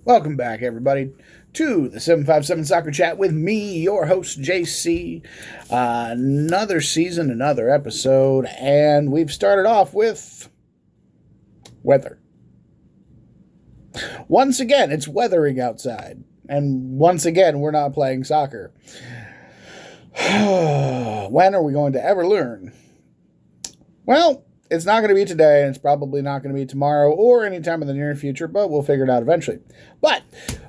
Welcome back, everybody, to the 757 Soccer Chat with me, your host, JC. Another season, another episode, and we've started off with weather. Once again, it's weathering outside, and once again, we're not playing soccer. When are we going to ever learn? Well, it's not going to be today, and it's probably not going to be tomorrow or anytime in the near future, but we'll figure it out eventually. But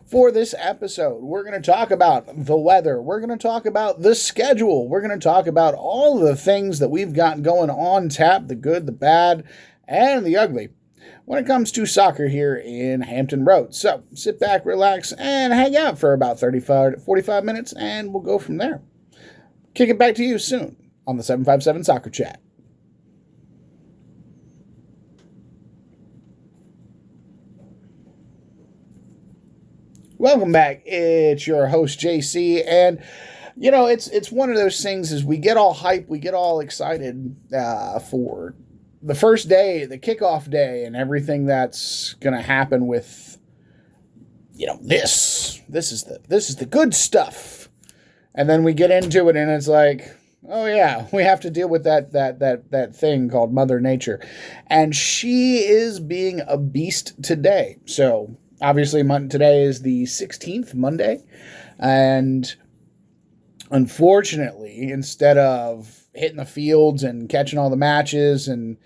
for this episode, we're going to talk about the weather. We're going to talk about the schedule. We're going to talk about all of the things that we've got going on tap, the good, the bad, and the ugly when it comes to soccer here in Hampton Roads. So sit back, relax, and hang out for about 35 to 45 minutes, and we'll go from there. Kick it back to you soon on the 757 Soccer Chat. Welcome back. It's your host, JC, and it's one of those things is we get all hype, we get all excited for the first day, the kickoff day, and everything that's going to happen with this is the good stuff, and then we get into it, and it's like, oh yeah, we have to deal with that thing called Mother Nature, and she is being a beast today. So obviously, today is the 16th, Monday, and unfortunately, instead of hitting the fields and catching all the matches and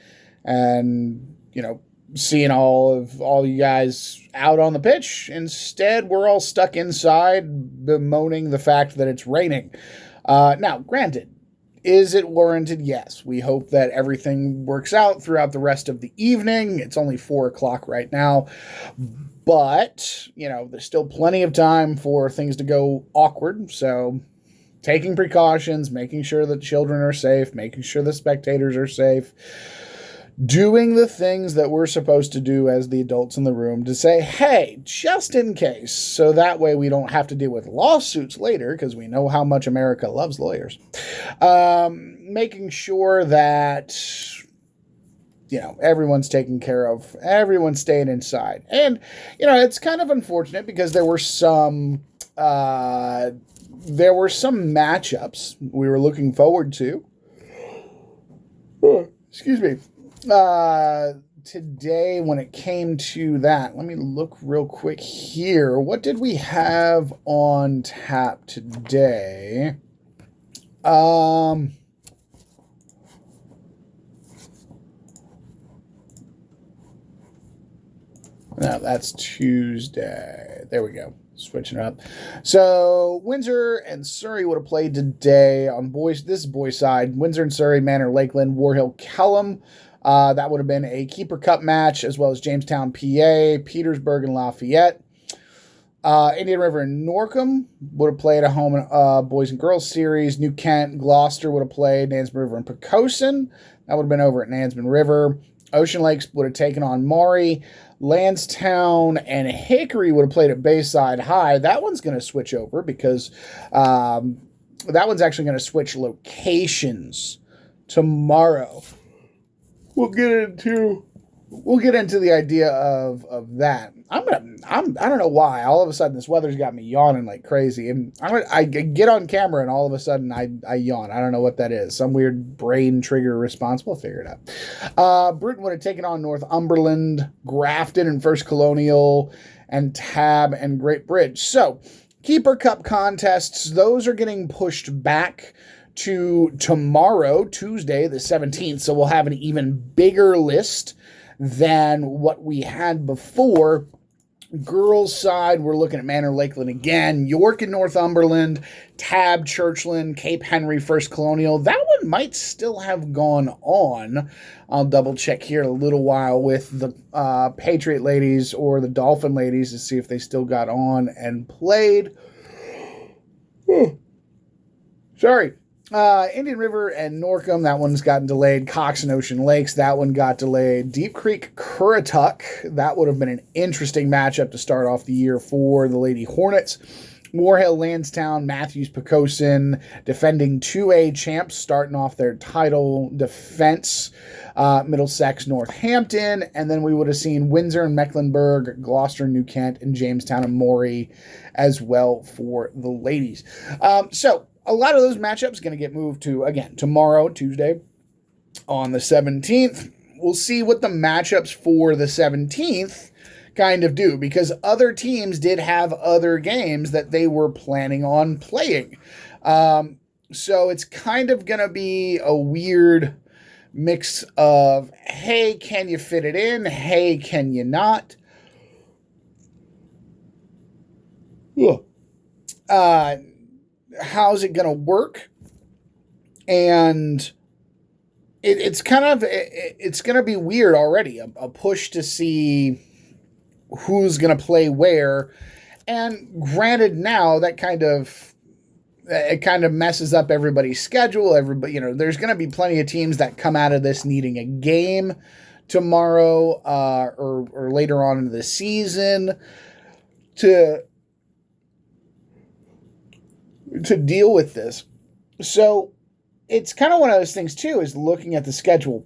seeing all you guys out on the pitch, instead we're all stuck inside bemoaning the fact that it's raining. Now, granted, is it warranted? Yes. We hope that everything works out throughout the rest of the evening. It's only 4 o'clock right now. But, there's still plenty of time for things to go awkward. So taking precautions, making sure that children are safe, making sure the spectators are safe, doing the things that we're supposed to do as the adults in the room to say, hey, just in case. So that way we don't have to deal with lawsuits later, because we know how much America loves lawyers. Making sure that everyone's taken care of, everyone's staying inside. And, it's kind of unfortunate because there were some matchups we were looking forward to. Excuse me. Today, when it came to that, let me look real quick here. What did we have on tap today? No, that's Tuesday. There we go. Switching up. So Windsor and Surrey would have played today on boys. This is boys side. Windsor and Surrey, Manor, Lakeland, War Hill, Kellam. That would have been a Keeper Cup match, as well as Jamestown, PA, Petersburg, and Lafayette. Indian River and Norcom would have played a home boys and girls series. New Kent, Gloucester would have played Nansemond River and Poquoson. That would have been over at Nansemond River. Ocean Lakes would have taken on Maury. Lansdowne and Hickory would have played at Bayside High. That one's going to switch over because that one's actually going to switch locations tomorrow. We'll get into the idea of that. I don't know why. All of a sudden, this weather's got me yawning like crazy. And I get on camera, and all of a sudden, I yawn. I don't know what that is. Some weird brain trigger response. We'll figure it out. Bruton would have taken on Northumberland, Grafton, and First Colonial, and Tab and Great Bridge. So, Keeper Cup contests, those are getting pushed back to tomorrow, Tuesday, the 17th. So we'll have an even bigger list than what we had before. Girls side, we're looking at Manor, Lakeland again, York and Northumberland, Tab, Churchland, Cape Henry, First Colonial. That one might still have gone on. I'll double check here in a little while with the Patriot ladies or the Dolphin ladies to see if they still got on and played. Sorry. Indian River and Norcom, that one's gotten delayed. Cox and Ocean Lakes, that one got delayed. Deep Creek, Currituck, that would have been an interesting matchup to start off the year for the Lady Hornets. Warhill, Lansdowne, Matthews, Pocosin, defending 2A champs, starting off their title defense. Middlesex, Northampton, and then we would have seen Windsor and Mecklenburg, Gloucester, New Kent, and Jamestown and Maury as well for the ladies. So a lot of those matchups going to get moved to, again, tomorrow, Tuesday, on the 17th. We'll see what the matchups for the 17th kind of do, because other teams did have other games that they were planning on playing. So it's kind of going to be a weird mix of, hey, can you fit it in? Hey, can you not? How's it going to work? And it's going to be weird already. A push to see who's going to play where. And granted, now that kind of messes up everybody's schedule. Everybody, there's going to be plenty of teams that come out of this needing a game tomorrow or later on in the season to deal with this. So it's kind of one of those things too, is looking at the schedule.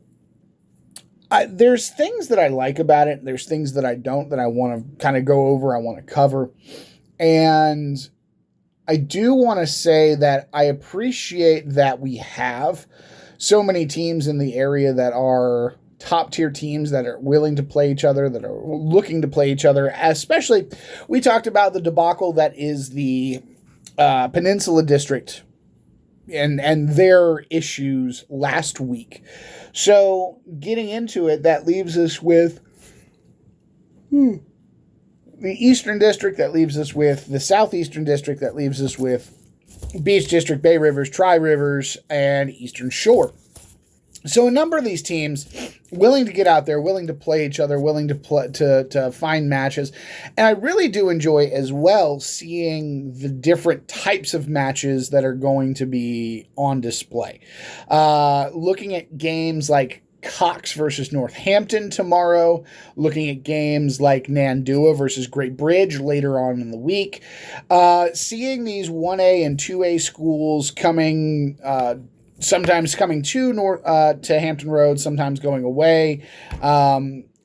There's things that I like about it. There's things that I don't, that I want to kind of go over, I want to cover. And I do want to say that I appreciate that we have so many teams in the area that are top tier teams that are willing to play each other, that are looking to play each other. Especially, we talked about the debacle that is the Peninsula District and their issues last week. So getting into it, that leaves us with the Eastern District, that leaves us with the Southeastern District, that leaves us with Beach District, Bay Rivers, Tri-Rivers, and Eastern Shore. So a number of these teams willing to get out there, willing to play each other, willing to find matches. And I really do enjoy as well seeing the different types of matches that are going to be on display. Looking at games like Cox versus Northampton tomorrow, looking at games like Nandua versus Great Bridge later on in the week, seeing these 1A and 2A schools coming, sometimes coming to Hampton Roads, sometimes going away,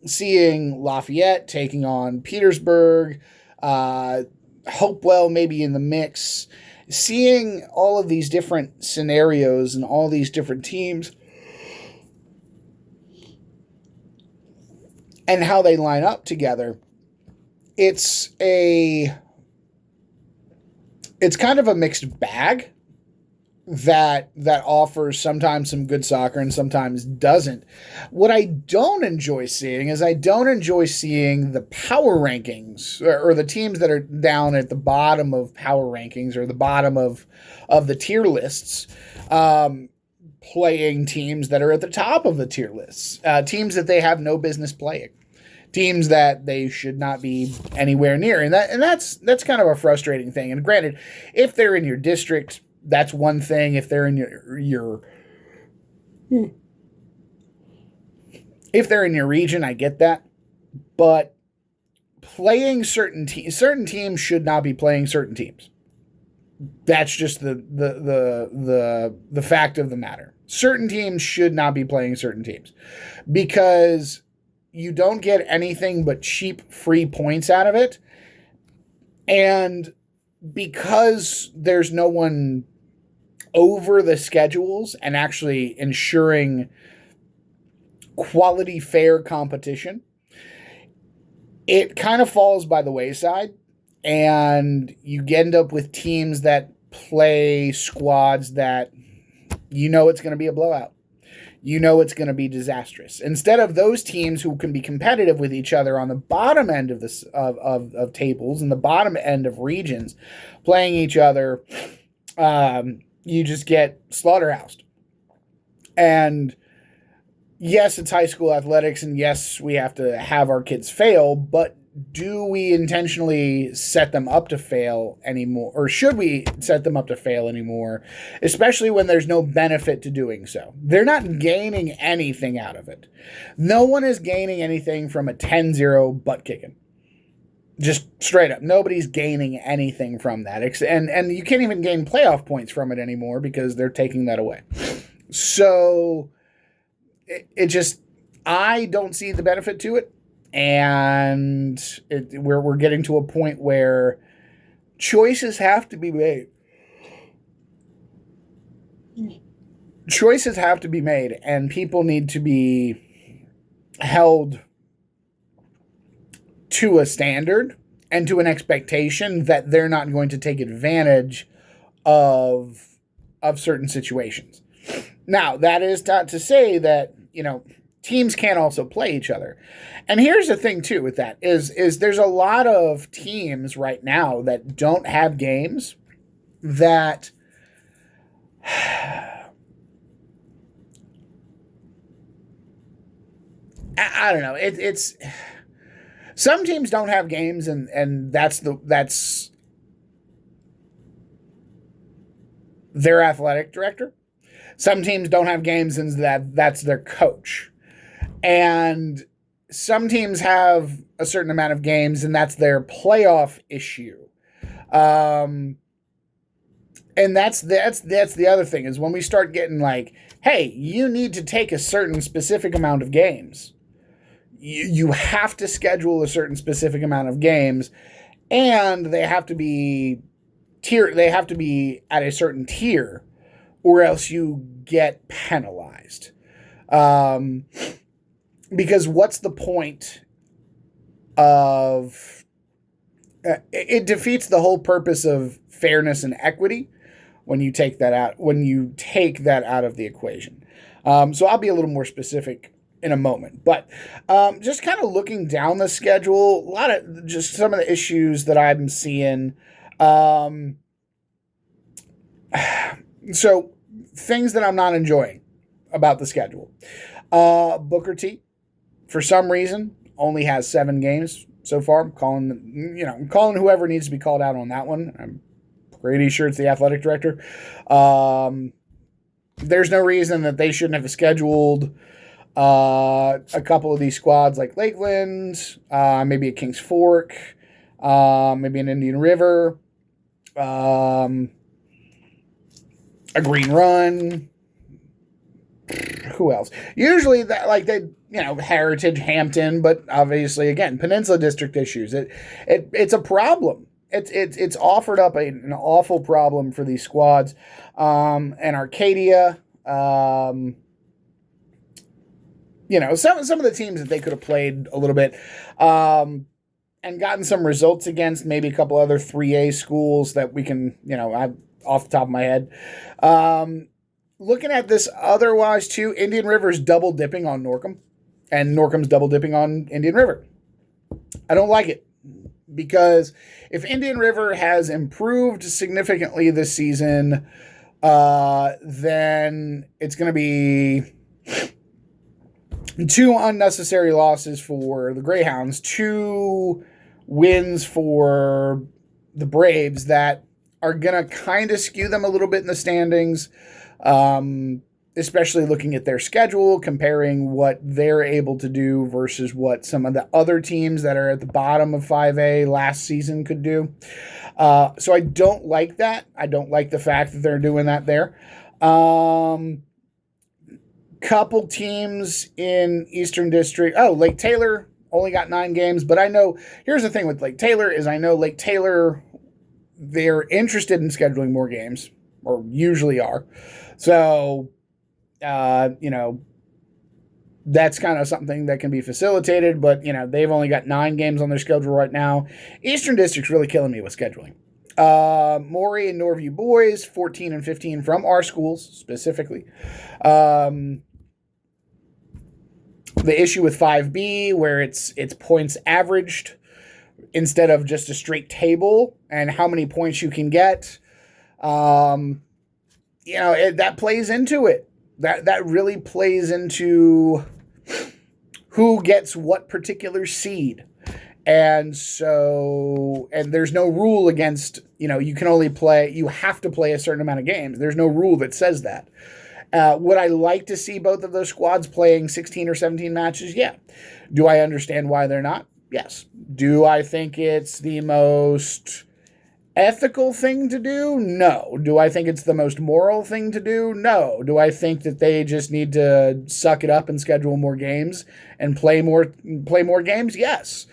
seeing Lafayette taking on Petersburg, Hopewell maybe in the mix, seeing all of these different scenarios and all these different teams and how they line up together. It's kind of a mixed bag that offers sometimes some good soccer and sometimes doesn't. What I don't enjoy seeing is the power rankings or the teams that are down at the bottom of power rankings or the bottom of the tier lists, playing teams that are at the top of the tier lists, teams that they have no business playing, teams that they should not be anywhere near. And that's kind of a frustrating thing. And granted, if they're in your district, that's one thing. If they're in if they're in your region, I get that. But playing certain teams should not be playing certain teams. That's just the fact of the matter. Certain teams should not be playing certain teams because you don't get anything but cheap free points out of it. And because there's no one over the schedules and actually ensuring quality, fair competition, it kind of falls by the wayside, and you end up with teams that play squads that it's going to be a blowout. It's going to be disastrous. Instead of those teams who can be competitive with each other on the bottom end of of tables and the bottom end of regions playing each other, you just get slaughterhoused. And yes, it's high school athletics, and yes, we have to have our kids fail, but do we intentionally set them up to fail anymore? Or should we set them up to fail anymore? Especially when there's no benefit to doing so. They're not gaining anything out of it. No one is gaining anything from a 10-0 butt kicking. Just straight up, nobody's gaining anything from that, and you can't even gain playoff points from it anymore because they're taking that away. So it just, I don't see the benefit to it, and we're getting to a point where choices have to be made. Choices have to be made, and people need to be held to a standard and to an expectation that they're not going to take advantage of certain situations. Now, that is not to say that, teams can't also play each other. And here's the thing too with that is there's a lot of teams right now that don't have games that I don't know. It's some teams don't have games, and that's their athletic director. Some teams don't have games, and that's their coach. And some teams have a certain amount of games, and that's their playoff issue. And that's the other thing is when we start getting like, hey, you need to take a certain specific amount of games. You have to schedule a certain specific amount of games, and they have to be They have to be at a certain tier, or else you get penalized. Because what's the point of it defeats the whole purpose of fairness and equity when you take that out of the equation. So I'll be a little more specific in a moment, but just kind of looking down the schedule, a lot of just some of the issues that I'm seeing. So things that I'm not enjoying about the schedule. Booker T, for some reason, only has 7 games so far. I'm calling whoever needs to be called out on that one. I'm pretty sure it's the athletic director. There's no reason that they shouldn't have scheduled a couple of these squads like Lakeland, maybe a Kings Fork, maybe an Indian River, a Green Run. Who else? Usually that Heritage, Hampton, but obviously again Peninsula District issues. It's a problem. It's offered up an awful problem for these squads, and Arcadia. Some of the teams that they could have played a little bit, and gotten some results against, maybe a couple other 3A schools that we can, off the top of my head. Looking at this otherwise too, Indian River's double dipping on Norcom, and Norcom's double dipping on Indian River. I don't like it, because if Indian River has improved significantly this season, then it's going to be 2 unnecessary losses for the Greyhounds, 2 wins for the Braves that are going to kind of skew them a little bit in the standings, especially looking at their schedule, comparing what they're able to do versus what some of the other teams that are at the bottom of 5A last season could do. So I don't like that. I don't like the fact that they're doing that there. Couple teams in Eastern District. Oh, Lake Taylor only got 9 games, but I know, here's the thing with Lake Taylor is I know Lake Taylor, they're interested in scheduling more games, or usually are. So, that's kind of something that can be facilitated, but, they've only got 9 games on their schedule right now. Eastern District's really killing me with scheduling. Maury and Norview boys, 14 and 15 from our schools specifically. The issue with 5B, where it's points averaged instead of just a straight table and how many points you can get. That plays into it. That really plays into who gets what particular seed. And so, there's no rule against, you have to play a certain amount of games. There's no rule that says that. Would I like to see both of those squads playing 16 or 17 matches? Yeah. Do I understand why they're not? Yes. Do I think it's the most ethical thing to do? No. Do I think it's the most moral thing to do? No. Do I think that they just need to suck it up and schedule more games and play more games? Yes.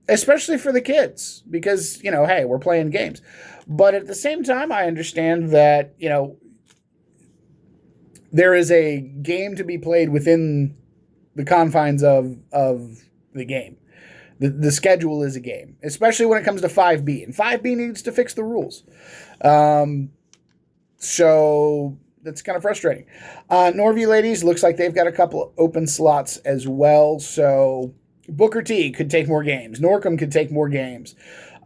Especially for the kids, because, hey, we're playing games. But at the same time, I understand that, there is a game to be played within the confines of the game. The schedule is a game, especially when it comes to 5B. And 5B needs to fix the rules. So that's kind of frustrating. Norview ladies, looks like they've got a couple of open slots as well. So Booker T could take more games. Norcom could take more games.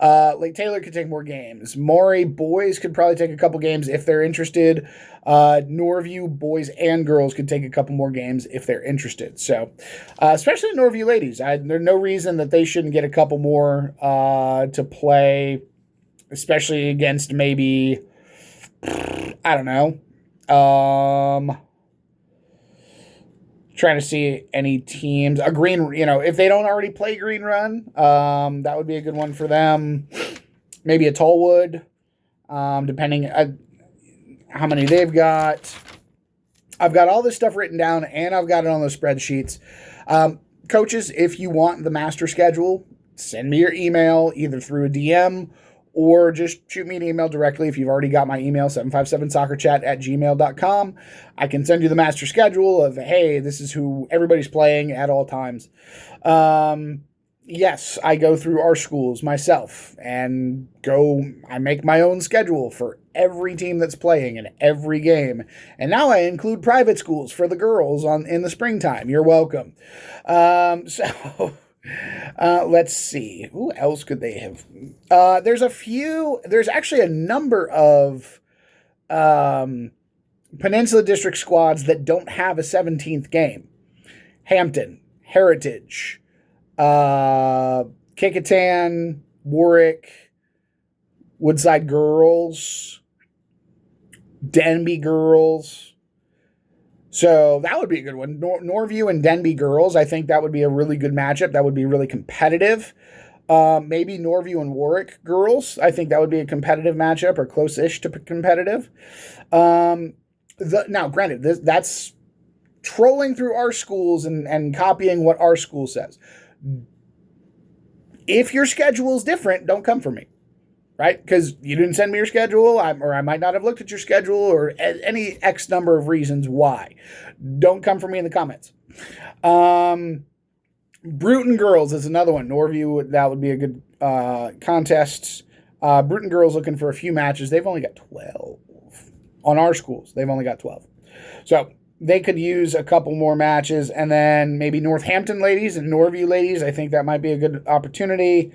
Lake Taylor could take more games. Maury boys could probably take a couple games if they're interested. Norview boys and girls could take a couple more games if they're interested. So, especially Norview ladies, there's no reason that they shouldn't get a couple more to play, especially against maybe, I don't know. Trying to see any teams. A green, if they don't already play Green Run, that would be a good one for them. Maybe a Tollwood, depending how many they've got. I've got all this stuff written down, and I've got it on those spreadsheets. Coaches, if you want the master schedule, send me your email either through a DM or just shoot me an email directly if you've already got my email, 757soccerchat@gmail.com. I can send you the master schedule of, hey, this is who everybody's playing at all times. Yes, I go through our schools myself and I make my own schedule for every team that's playing in every game. And now I include private schools for the girls in the springtime. You're welcome. Let's see. Who else could they have? There's actually a number of Peninsula District squads that don't have a 17th game. Hampton, Heritage, Kickitan, Warwick, Woodside Girls, Denby Girls. So that would be a good one. Norview and Denby Girls, I think that would be a really good matchup. That would be really competitive. Maybe Norview and Warwick Girls. I think that would be a competitive matchup or close-ish to competitive. Now, granted, that's trolling through our schools and copying what our school says. If your schedule is different, don't come for me. Right? Because you didn't send me your schedule, or I might not have looked at your schedule, or any X number of reasons why. Don't come for me in the comments. Bruton Girls is another one. Norview, that would be a good contest. Bruton Girls looking for a few matches. They've only got 12. On our schools, they've only got 12. So they could use a couple more matches. And then maybe Northampton ladies and Norview ladies. I think that might be a good opportunity.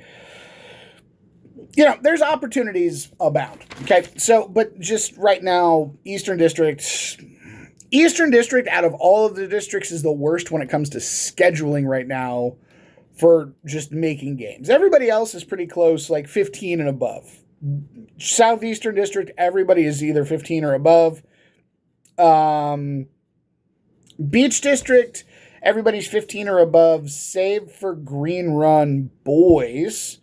There's opportunities abound. Okay, so, but just right now, Eastern District, out of all of the districts, is the worst when it comes to scheduling right now for just making games. Everybody else is pretty close, like 15 and above. Southeastern District, everybody is either 15 or above. Beach District, everybody's 15 or above, save for Green Run boys.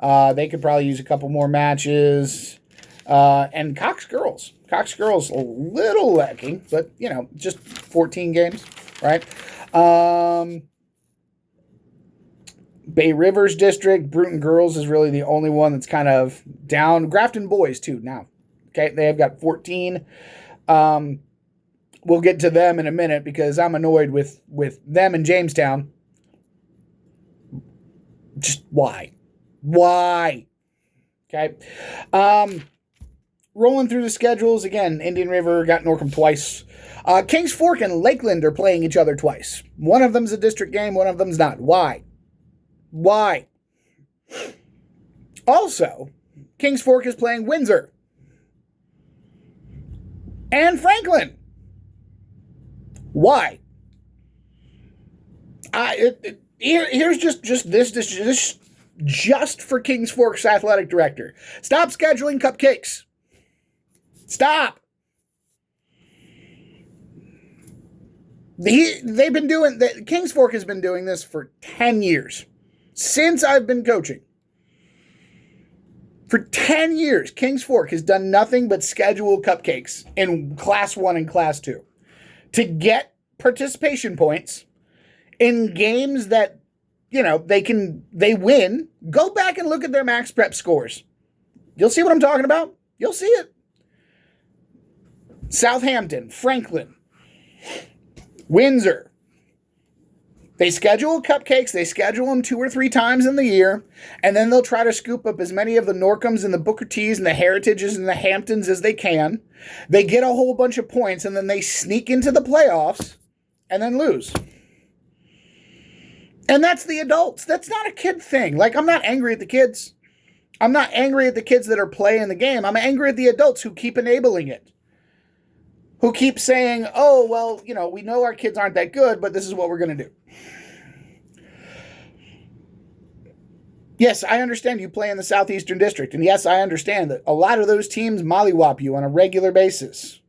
They could probably use a couple more matches. And Cox Girls. Cox Girls, a little lacking, but, just 14 games, right? Bay Rivers District, Bruton Girls is really the only one that's kind of down. Grafton Boys, too, now. Okay, they have got 14. We'll get to them in a minute because I'm annoyed with them in Jamestown. Just why? Why? Okay. Rolling through the schedules again. Indian River got Norcom twice. Kings Fork and Lakeland are playing each other twice. One of them's a district game, one of them's not. Why? Also, Kings Fork is playing Windsor and Franklin. Why? Here's just this just for Kings Fork's athletic director. Stop scheduling cupcakes. Stop. They've been doing that. Kings Fork has been doing this for 10 years. Since I've been coaching. For 10 years, Kings Fork has done nothing but schedule cupcakes in Class 1 and Class 2 to get participation points in games that, they win. Go back and look at their max prep scores. You'll see what I'm talking about. You'll see it. Southampton, Franklin, Windsor. They schedule cupcakes. They schedule them 2 or 3 times in the year, and then they'll try to scoop up as many of the Norcoms and the Booker T's and the Heritages and the Hamptons as they can. They get a whole bunch of points, and then they sneak into the playoffs and then lose. And that's the adults. That's not a kid thing. Like, I'm not angry at the kids. I'm not angry at the kids that are playing the game. I'm angry at the adults who keep enabling it. Who keep saying, oh, well, we know our kids aren't that good, but this is what we're going to do. Yes, I understand you play in the Southeastern District. And yes, I understand that a lot of those teams mollywop you on a regular basis.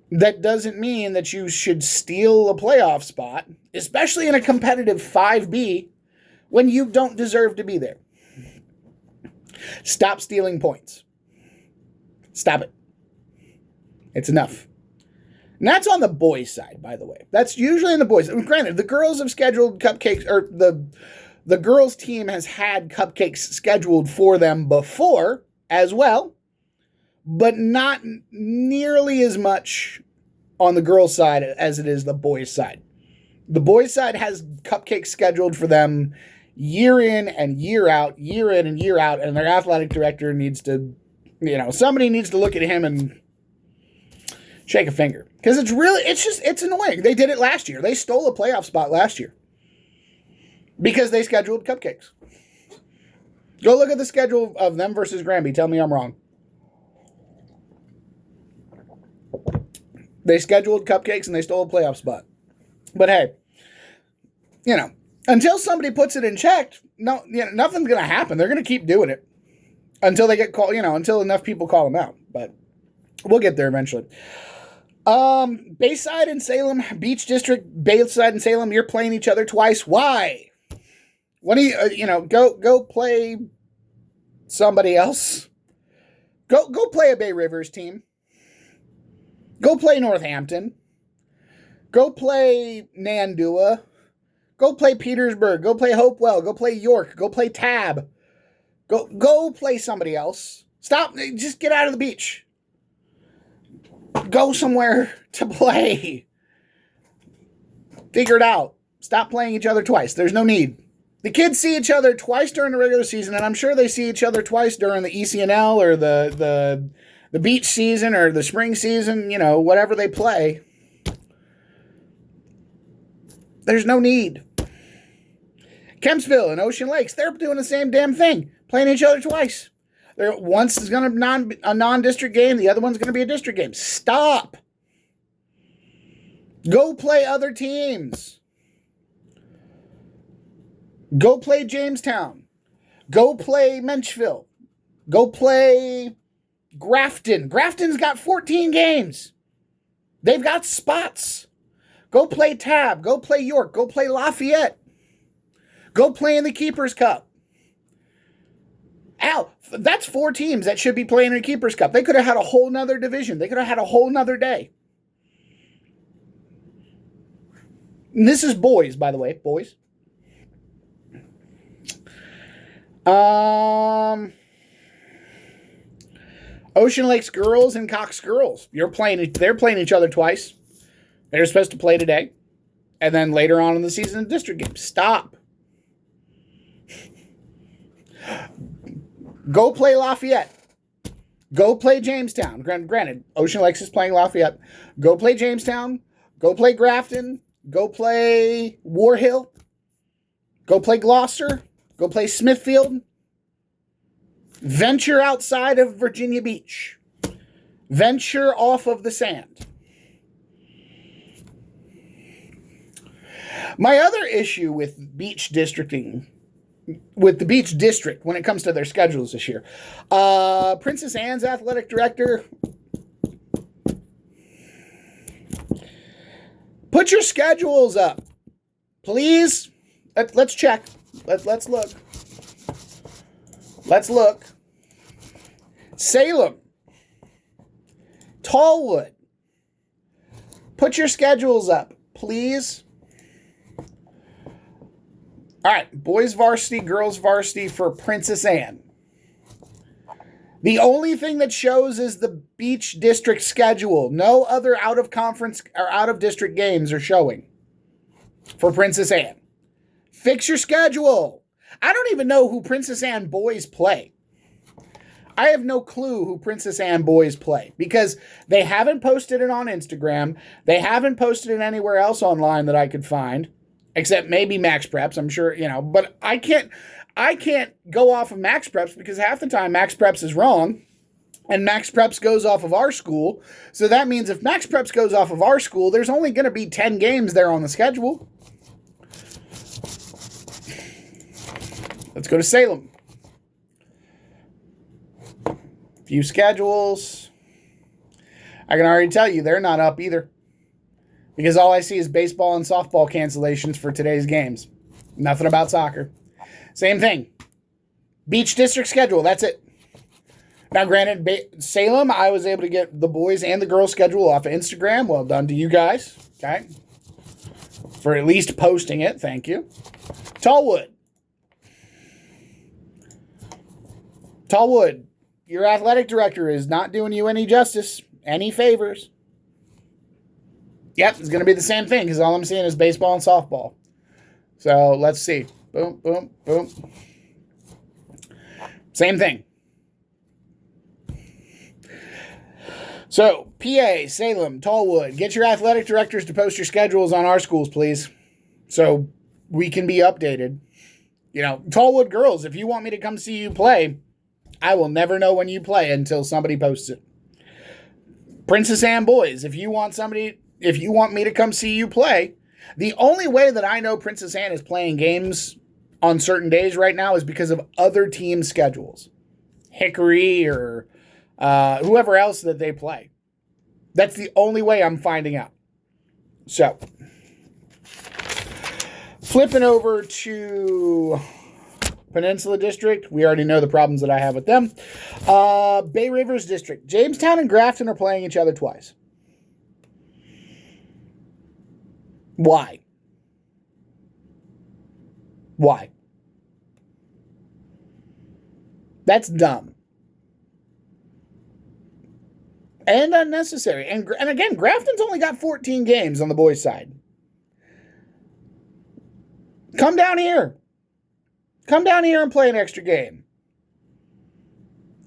That doesn't mean that you should steal a playoff spot, especially in a competitive 5B, when you don't deserve to be there. Stop stealing points. Stop it. It's enough. And that's on the boys' side, by the way. That's usually in the boys'. Granted, the girls have scheduled cupcakes, or the girls' team has had cupcakes scheduled for them before as well, but not nearly as much on the girls' side as it is the boys' side. The boys' side has cupcakes scheduled for them year in and year out, and their athletic director needs to, somebody needs to look at him and shake a finger. Because it's annoying. They did it last year. They stole a playoff spot last year. Because they scheduled cupcakes. Go look at the schedule of them versus Granby. Tell me I'm wrong. They scheduled cupcakes and they stole a playoff spot. But hey, until somebody puts it in check, nothing's going to happen. They're going to keep doing it until they get called, until enough people call them out. But we'll get there eventually. Bayside and Salem, Beach District, Bayside and Salem, you're playing each other twice. Why? When do you, go play somebody else. Go play a Bay Rivers team. Go play Northampton. Go play Nandua. Go play Petersburg. Go play Hopewell. Go play York. Go play Tab. Go play somebody else. Stop. Just get out of the beach. Go somewhere to play. Figure it out. Stop playing each other twice. There's no need. The kids see each other twice during the regular season, and I'm sure they see each other twice during the ECNL or the beach season or the spring season, whatever they play. There's no need. Kempsville and Ocean Lakes, they're doing the same damn thing, playing each other twice. Once is going to be a non-district game, the other one's going to be a district game. Stop. Go play other teams. Go play Jamestown. Go play Menchville. Go play Grafton. Grafton's got 14 games. They've got spots. Go play Tab. Go play York. Go play Lafayette. Go play in the Keepers Cup. That's 4 teams that should be playing in the Keepers Cup. They could have had a whole nother division. They could have had a whole nother day. And this is boys, by the way. Boys. Ocean Lakes girls and Cox girls. They're playing each other twice. They're supposed to play today. And then later on in the season, district games. Stop. Go play Lafayette. Go play Jamestown. Granted, Ocean Lakes is playing Lafayette. Go play Jamestown. Go play Grafton. Go play War Hill. Go play Gloucester. Go play Smithfield. Venture outside of Virginia Beach. Venture off of the sand. My other issue with beach districting, with the beach district when it comes to their schedules this year, Princess Anne's athletic director Put your schedules up, please. Let's check. Let's look. Let's look. Salem. Tallwood. Put your schedules up, please. All right, boys varsity, girls varsity for Princess Anne. The only thing that shows is the Beach District schedule. No other out-of-conference or out-of-district games are showing for Princess Anne. Fix your schedule. I don't even know who Princess Anne boys play. I have no clue who Princess Anne boys play because they haven't posted it on Instagram. They haven't posted it anywhere else online that I could find. Except maybe Max Preps, I'm sure, but I can't go off of Max Preps because half the time Max Preps is wrong and Max Preps goes off of our school. So that means if Max Preps goes off of our school, there's only going to be 10 games there on the schedule. Let's go to Salem. Few schedules. I can already tell you they're not up either. Because all I see is baseball and softball cancellations for today's games. Nothing about soccer. Same thing. Beach District schedule. That's it. Now, granted, Salem, I was able to get the boys and the girls schedule off of Instagram. Well done to you guys. Okay. For at least posting it. Thank you. Tallwood. Tallwood. Your athletic director is not doing you any justice, any favors. Yep, it's going to be the same thing because all I'm seeing is baseball and softball. So let's see. Boom, boom, boom. Same thing. So, PA, Salem, Tallwood, get your athletic directors to post your schedules on our schools, please. So we can be updated. Tallwood girls, if you want me to come see you play, I will never know when you play until somebody posts it. Princess Anne boys, if you want me to come see you play, the only way that I know Princess Anne is playing games on certain days right now is because of other team schedules. Hickory or whoever else that they play. That's the only way I'm finding out. So, flipping over to Peninsula District, we already know the problems that I have with them. Bay Rivers District, Jamestown and Grafton are playing each other twice. Why? Why? That's dumb. And unnecessary. And again, Grafton's only got 14 games on the boys' side. Come down here. Come down here and play an extra game.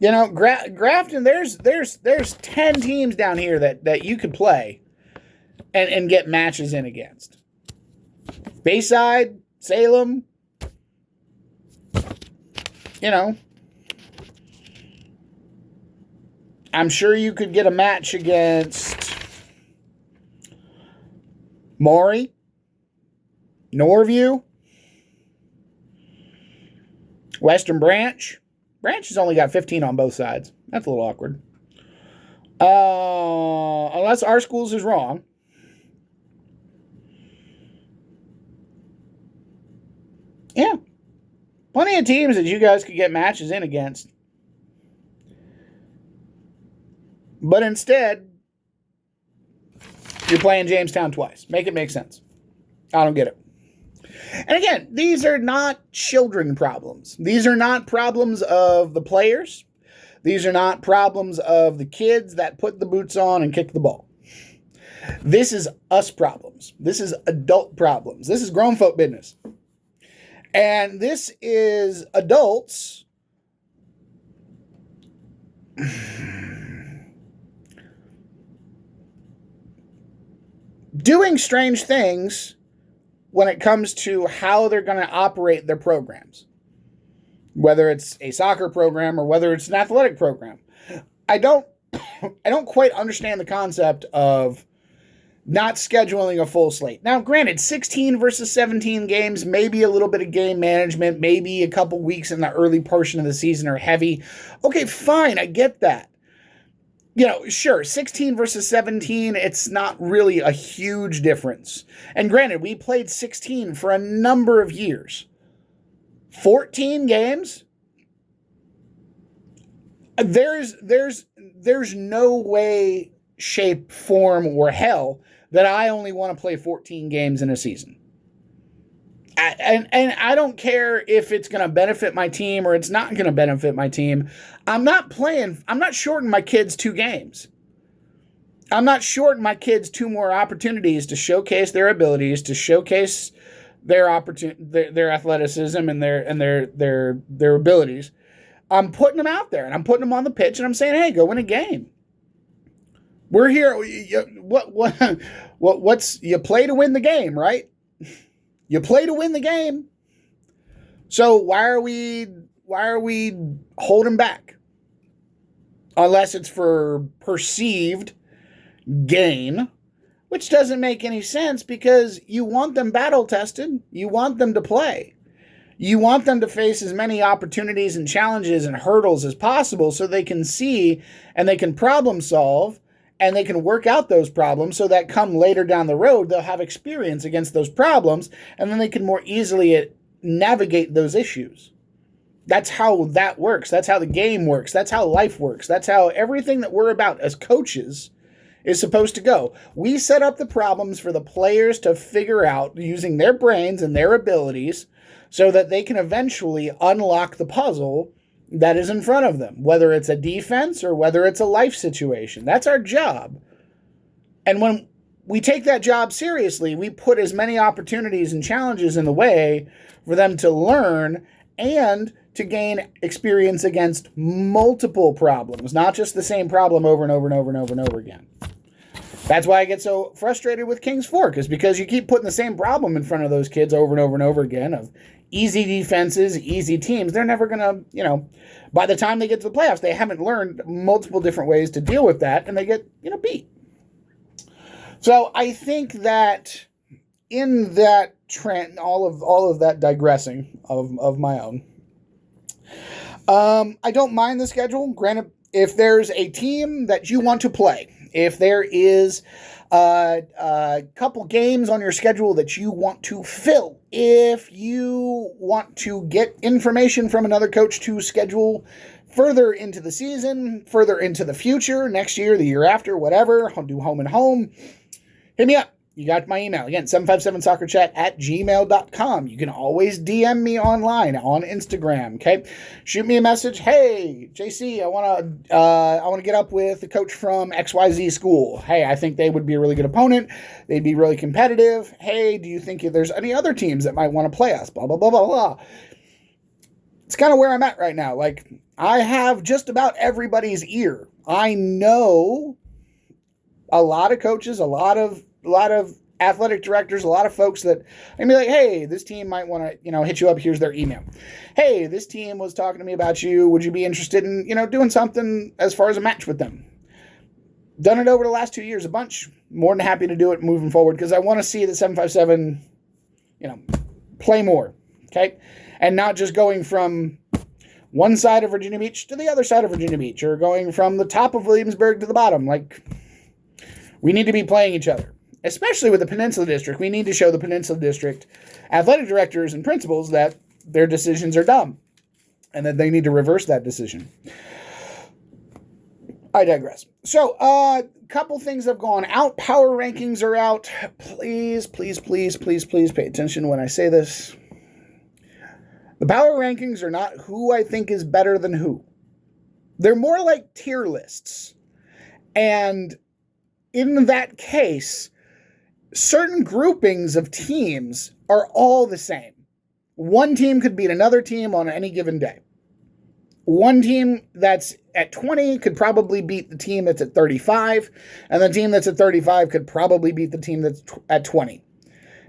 Grafton, there's 10 teams down here that you could play and get matches in against. Bayside, Salem, I'm sure you could get a match against Maury, Norview, Western Branch. Branch has only got 15 on both sides. That's a little awkward. Unless our schools is wrong. Yeah. Plenty of teams that you guys could get matches in against. But instead, you're playing Jamestown twice. Make it make sense. I don't get it. And again, these are not children problems. These are not problems of the players. These are not problems of the kids that put the boots on and kick the ball. This is us problems. This is adult problems. This is grown folk business. And this is adults doing strange things when it comes to how they're going to operate their programs. Whether it's a soccer program or whether it's an athletic program. I don't quite understand the concept of not scheduling a full slate. Now, granted, 16 versus 17 games, maybe a little bit of game management, maybe a couple weeks in the early portion of the season are heavy. Okay, fine, I get that. Sure, 16 versus 17, it's not really a huge difference. And granted, we played 16 for a number of years. 14 games? There's no way, shape, form, or hell that I only want to play 14 games in a season. And I don't care if it's going to benefit my team or it's not going to benefit my team. I'm not shorting my kids 2 games. I'm not shorting my kids 2 more opportunities to showcase their abilities, to showcase their athleticism and their abilities. I'm putting them out there and I'm putting them on the pitch and I'm saying, hey, go win a game. We're here. What's you play to win the game, right? You play to win the game. So why are we holding back? Unless it's for perceived gain, which doesn't make any sense because you want them battle tested. You want them to play. You want them to face as many opportunities and challenges and hurdles as possible so they can see and they can problem solve and they can work out those problems so that come later down the road, they'll have experience against those problems and then they can more easily navigate those issues. That's how that works. That's how the game works. That's how life works. That's how everything that we're about as coaches is supposed to go. We set up the problems for the players to figure out using their brains and their abilities so that they can eventually unlock the puzzle that is in front of them, whether it's a defense or whether it's a life situation. That's our job. And when we take that job seriously, we put as many opportunities and challenges in the way for them to learn and to gain experience against multiple problems, not just the same problem over and over and over and over and over again. That's why I get so frustrated with King's Fork, is because you keep putting the same problem in front of those kids over and over and over again of easy defenses, easy teams. They're never going to, by the time they get to the playoffs, they haven't learned multiple different ways to deal with that, and they get, beat. So I think that in that trend, all of that digressing of my own, I don't mind the schedule. Granted, if there's a team that you want to play, if there is a couple games on your schedule that you want to fill, if you want to get information from another coach to schedule further into the season, further into the future, next year, the year after, whatever, do home and home, hit me up. You got my email. Again, 757soccerchat@gmail.com. You can always DM me online on Instagram, okay? Shoot me a message. Hey, JC, I want to get up with the coach from XYZ school. Hey, I think they would be a really good opponent. They'd be really competitive. Hey, do you think there's any other teams that might want to play us? Blah, blah, blah, blah, blah. It's kind of where I'm at right now. Like, I have just about everybody's ear. I know a lot of coaches, a lot of athletic directors, a lot of folks that I be like, hey, this team might want to, hit you up. Here's their email. Hey, this team was talking to me about you. Would you be interested in, doing something as far as a match with them? Done it over the last 2 years a bunch. More than happy to do it moving forward because I want to see the 757, play more. Okay. And not just going from one side of Virginia Beach to the other side of Virginia Beach or going from the top of Williamsburg to the bottom. Like, we need to be playing each other. Especially with the Peninsula District, we need to show the Peninsula District athletic directors and principals that their decisions are dumb and that they need to reverse that decision. I digress. So, a couple things have gone out. Power rankings are out. Please, please, please, please, please pay attention when I say this. The power rankings are not who I think is better than who. They're more like tier lists. And in that case, certain groupings of teams are all the same. One team could beat another team on any given day. One team that's at 20 could probably beat the team that's at 35, and the team that's at 35 could probably beat the team that's at 20.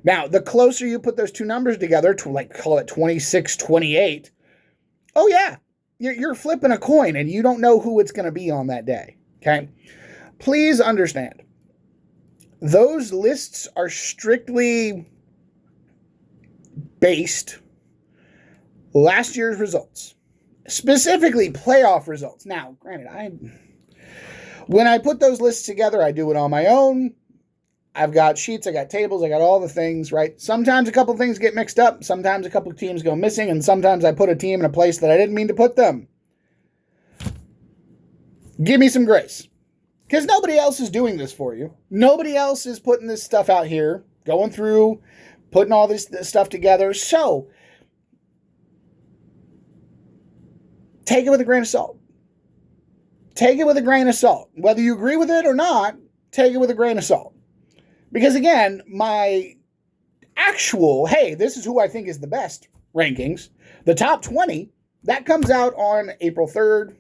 Now, the closer you put those two numbers together, to like call it 26, 28, oh yeah, you're flipping a coin and you don't know who it's going to be on that day, okay? Please understand. Those lists are strictly based last year's results, specifically playoff results. Now, granted, When I put those lists together, I do it on my own. I've got sheets, I got tables, I got all the things, right? Sometimes a couple things get mixed up. Sometimes a couple teams go missing. And sometimes I put a team in a place that I didn't mean to put them. Give me some grace. Because nobody else is doing this for you. Nobody else is putting this stuff out here, going through, putting all this stuff together. So, take it with a grain of salt. Take it with a grain of salt. Whether you agree with it or not, take it with a grain of salt. Because again, my actual, hey, this is who I think is the best rankings, the top 20, that comes out on April 3rd,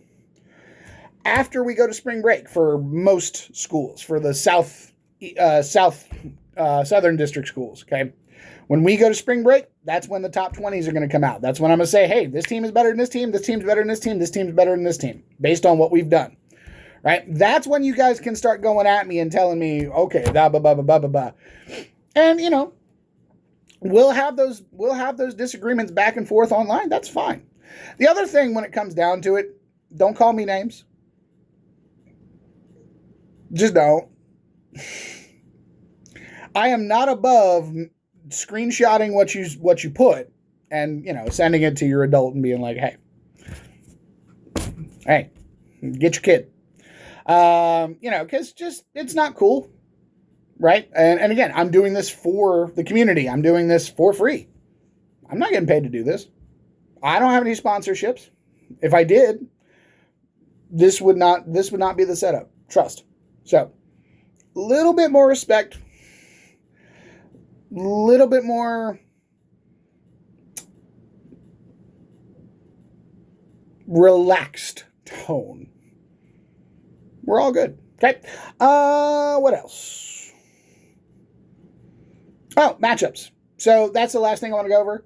after we go to spring break for most schools, for the Southern District schools, okay? When we go to spring break, that's when the top 20s are going to come out. That's when I'm going to say, hey, this team is better than this team, this team's better than this team, this team's better than this team, based on what we've done, right? That's when you guys can start going at me and telling me, okay, blah, blah, blah, blah, blah, blah. And, you know, we'll have those disagreements back and forth online. That's fine. The other thing when it comes down to it, don't call me names. Just don't. I am not above screenshotting what you put and, you know, sending it to your adult and being like, hey, get your kid. You know, because just it's not cool, right? And again, I'm doing this for the community. I'm doing this for free. I'm not getting paid to do this. I don't have any sponsorships. If I did, this would not be the setup. Trust. So, a little bit more respect, a little bit more relaxed tone. We're all good. Okay. What else? Oh, matchups. So, that's the last thing I want to go over.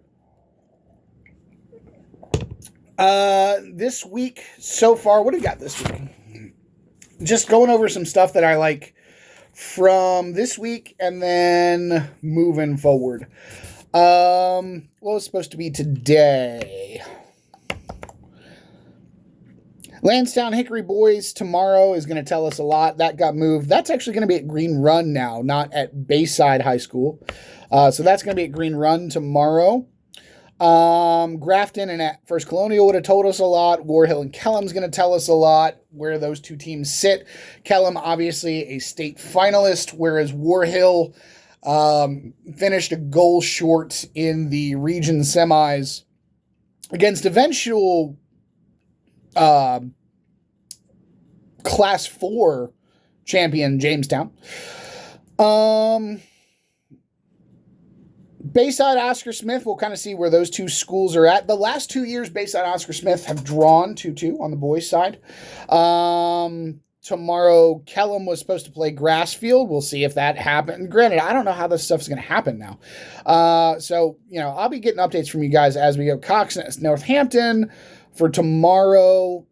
This week so far, what do we got this week? Just going over some stuff that I like from this week and then moving forward. What was supposed to be today? Lansdowne Hickory Boys tomorrow is going to tell us a lot. That got moved. That's actually going to be at Green Run now, not at Bayside High School. So that's going to be at Green Run tomorrow. Grafton and at First Colonial would have told us a lot. War Hill and Kellam's going to tell us a lot where those two teams sit. Kellam, obviously a state finalist, whereas War Hill finished a goal short in the region semis against eventual Class 4 champion Jamestown. Bayside Oscar Smith, we'll kind of see where those two schools are at. The last 2 years, Bayside Oscar Smith have drawn 2-2 on the boys' side. Tomorrow, Kellam was supposed to play Grassfield. We'll see if that happened. Granted, I don't know how this stuff's going to happen now. So, you know, I'll be getting updates from you guys as we go. Cox Northampton for tomorrow.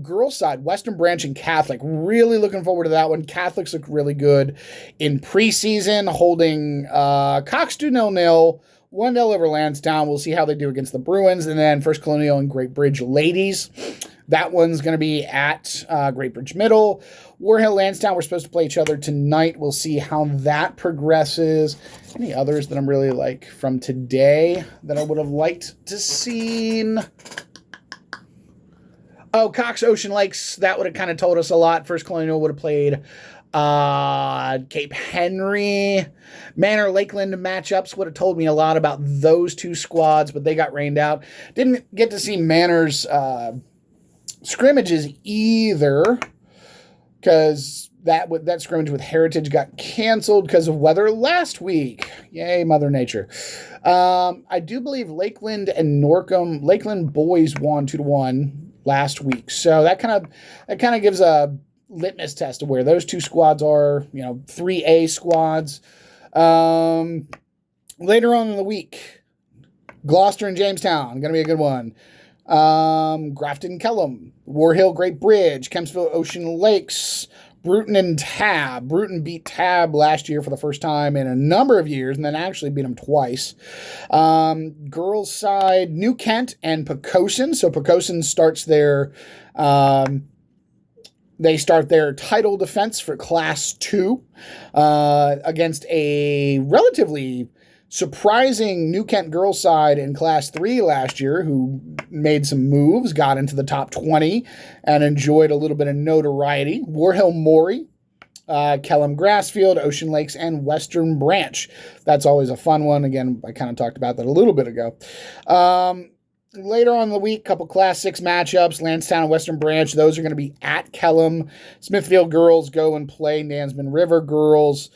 Girls' side, Western Branch and Catholic. Really looking forward to that one. Catholics look really good in preseason, holding Cox to 0-0. 1-0 over Lansdowne. We'll see how they do against the Bruins. And then First Colonial and Great Bridge ladies. That one's going to be at Great Bridge Middle. War Hill, Lansdowne, we're supposed to play each other tonight. We'll see how that progresses. Any others that I'm really like from today that I would have liked to seen? Oh, Cox Ocean Lakes, that would have kind of told us a lot. First Colonial would have played Cape Henry. Manor Lakeland matchups would have told me a lot about those two squads, but they got rained out. Didn't get to see Manor's scrimmages either, because that scrimmage with Heritage got canceled because of weather last week. Yay, Mother Nature. I do believe Lakeland and Lakeland boys won 2-1 last week. So that kind of gives a litmus test of where those two squads are, 3A squads. Later on in the week, Gloucester and Jamestown, going to be a good one. Grafton, Kellam, War Hill, Great Bridge, Kempsville, Ocean Lakes, Bruton and Tab. Bruton beat Tab last year for the first time in a number of years, and then actually beat them twice. Girls' side, New Kent and Poquoson. So Poquoson starts their They start their title defense for Class 2 against a relatively surprising New Kent girls side in Class 3 last year who made some moves, got into the top 20, and enjoyed a little bit of notoriety. Warhill Maury, Kellam Grassfield, Ocean Lakes, and Western Branch. That's always a fun one. Again, I kind of talked about that a little bit ago. Later on in the week, couple Class 6 matchups, Lansdowne and Western Branch. Those are going to be at Kellam. Smithfield girls go and play Nansemond River girls.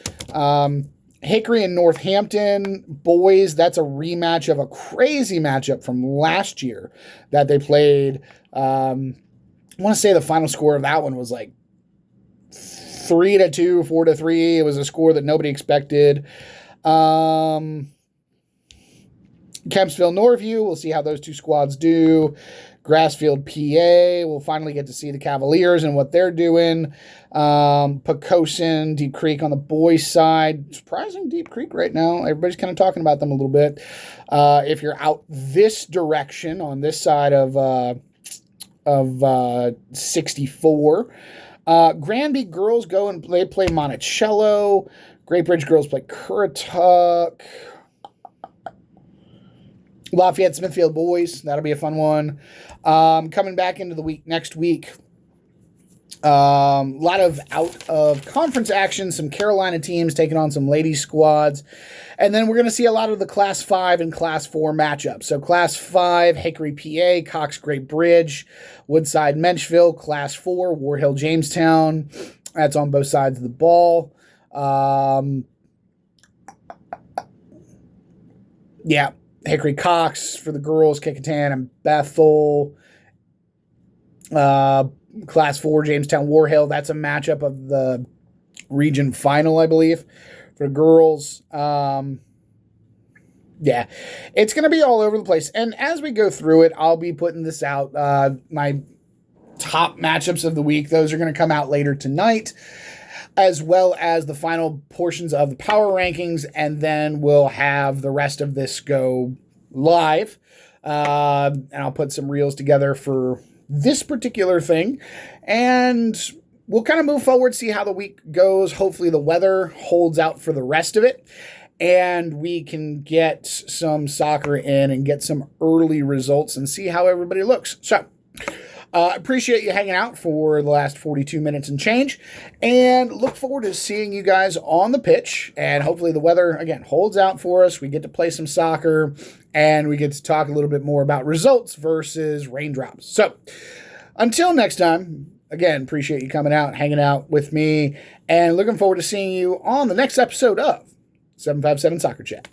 Hickory and Northampton boys, that's a rematch of a crazy matchup from last year that they played. I want to say the final score of that one was like 3-2, 4-3. It was a score that nobody expected. Kempsville Norview, we'll see how those two squads do. Grassfield, PA, we'll finally get to see the Cavaliers and what they're doing. Pocosin, Deep Creek on the boys' side. Surprising Deep Creek right now. Everybody's kind of talking about them a little bit. If you're out this direction on this side of 64. Granby girls go and play Monticello. Great Bridge girls play Currituck. Lafayette Smithfield boys, that'll be a fun one. Coming back into the week next week, a lot of out of conference action, some Carolina teams taking on some ladies squads, and then we're going to see a lot of the Class 5 and Class 4 matchups. So Class 5, Hickory, PA, Cox, Great Bridge, Woodside, Menchville. Class 4, War Hill, Jamestown. That's on both sides of the ball. Yeah. Hickory Cox for the girls, Kickintan and Bethel. Class 4, Jamestown War Hill. That's a matchup of the region final, I believe, for girls. Yeah, it's going to be all over the place. And as we go through it, I'll be putting this out. My top matchups of the week, those are going to come out later tonight, as well as the final portions of the power rankings, and then we'll have the rest of this go live. And I'll put some reels together for this particular thing, and we'll kind of move forward, see how the week goes. Hopefully the weather holds out for the rest of it, and we can get some soccer in and get some early results and see how everybody looks. So appreciate you hanging out for the last 42 minutes and change, and look forward to seeing you guys on the pitch. And hopefully the weather, again, holds out for us. We get to play some soccer, and we get to talk a little bit more about results versus raindrops. So until next time, again, appreciate you coming out, hanging out with me, and looking forward to seeing you on the next episode of 757 Soccer Chat.